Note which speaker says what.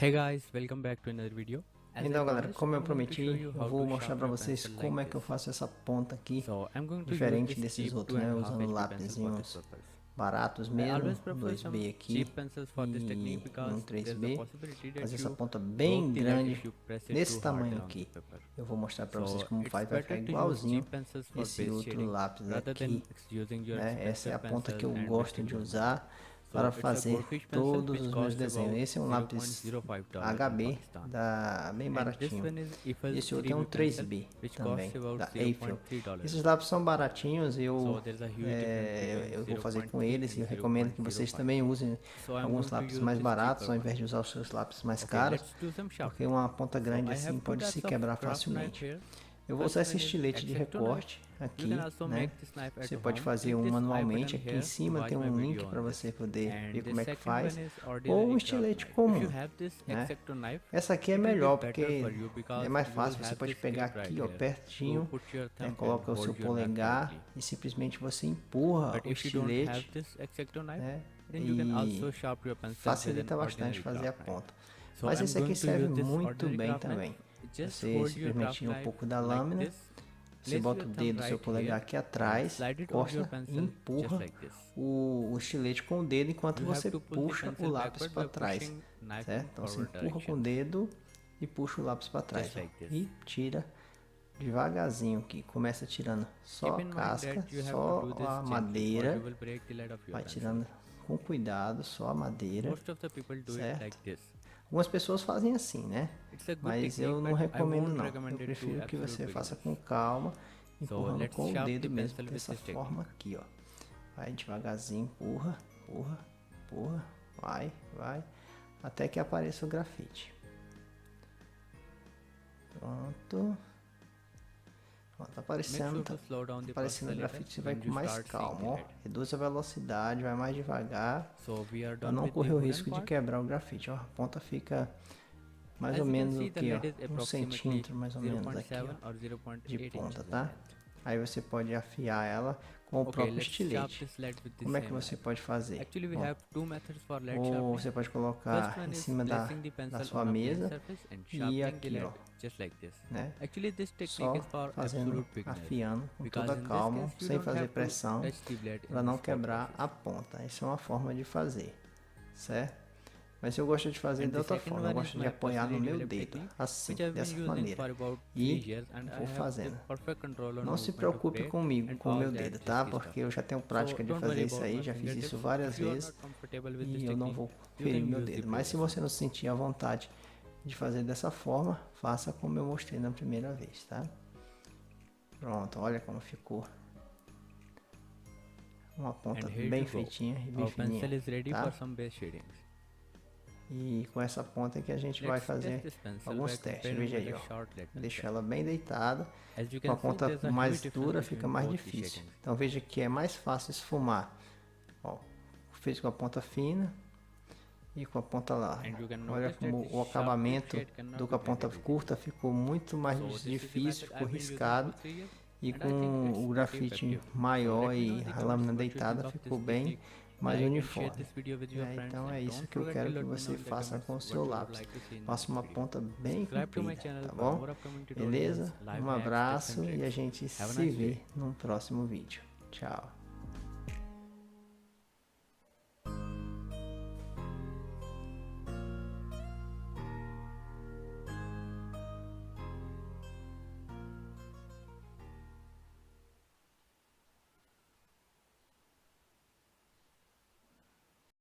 Speaker 1: Hey guys, welcome back to another video.
Speaker 2: Então galera, como eu prometi, eu vou mostrar para vocês como é que eu faço essa ponta aqui, diferente desses outros, né? Usando lapisinhos baratos mesmo, 2B aqui e um 3B. Fazer essa ponta bem grande, desse tamanho aqui. Eu vou mostrar para vocês como faz, vai ficar igualzinho esse outro lápis aqui, né? Essa é a ponta que eu gosto de usar para fazer todos os meus desenhos. Esse é um lápis HB, bem baratinho. Esse outro é um 3B também, da Afiam. Esses lápis são baratinhos, eu vou fazer com eles e eu recomendo que vocês também usem alguns lápis mais baratos ao invés de usar os seus lápis mais caros, porque uma ponta grande assim pode se quebrar facilmente. Eu vou usar esse estilete de recorte aqui, né? Você pode fazer um manualmente, aqui em cima tem um link para você poder ver como é que faz, ou um estilete comum, né? Essa aqui é melhor porque é mais fácil, você pode pegar aqui, ó, pertinho, né? Coloca o seu polegar e simplesmente você empurra o estilete, né? E facilita bastante fazer a ponta. Mas esse aqui serve muito bem também. Você simplesmente tira um pouco da lâmina, você bota o dedo do seu polegar aqui atrás, corta e empurra o estilete com o dedo enquanto você puxa o lápis para trás, certo? Então você empurra com o dedo e puxa o lápis para trás, e tira devagarzinho aqui, começa tirando só a casca, só a madeira, vai tirando com cuidado só a madeira, certo? Algumas pessoas fazem assim, né? Mas eu não recomendo não. Eu prefiro que você faça com calma, empurrando com o dedo mesmo, dessa forma aqui, ó. Vai devagarzinho, empurra, empurra, empurra, vai, até que apareça o grafite. Pronto. Tá aparecendo o grafite, você vai com mais calma, ó. Reduz a velocidade, vai mais devagar, para não correr o risco de quebrar o grafite, ó. A ponta fica mais ou menos aqui, ó, 1 centímetro mais ou menos aqui, ó, de ponta, tá? Aí você pode afiar ela com o próprio estilete. Como é que você pode fazer? Bom, ou você pode colocar em cima da sua mesa e aqui, ó, né? Só fazendo, afiando com toda calma, sem fazer pressão, para não quebrar a ponta. Essa é uma forma de fazer, certo? Mas eu gosto de fazer de outra forma, eu gosto de apoiar no meu dedo, assim, dessa maneira, e vou fazendo. Não se preocupe comigo, com o meu dedo, tá? Porque eu já tenho prática de fazer isso aí, já fiz isso várias vezes, e eu não vou ferir meu dedo. Mas se você não sentir a vontade de fazer dessa forma, faça como eu mostrei na primeira vez, tá? Pronto, olha como ficou. Uma ponta bem feitinha e bem fininha, tá? E com essa ponta que a gente vai fazer alguns testes. Veja aí, ó. Deixo ela bem deitada. Com a ponta mais dura fica mais difícil. Então veja que é mais fácil esfumar. Ó, fez com a ponta fina e com a ponta larga. Olha como o acabamento com a ponta curta ficou muito mais difícil, ficou riscado. E com o grafite maior e a lâmina deitada ficou bem mais uniforme. Então é isso que eu quero que você faça com o seu lápis. Faça uma ponta bem comprida, tá bom? Beleza? Um abraço e a gente se vê no próximo vídeo. Tchau!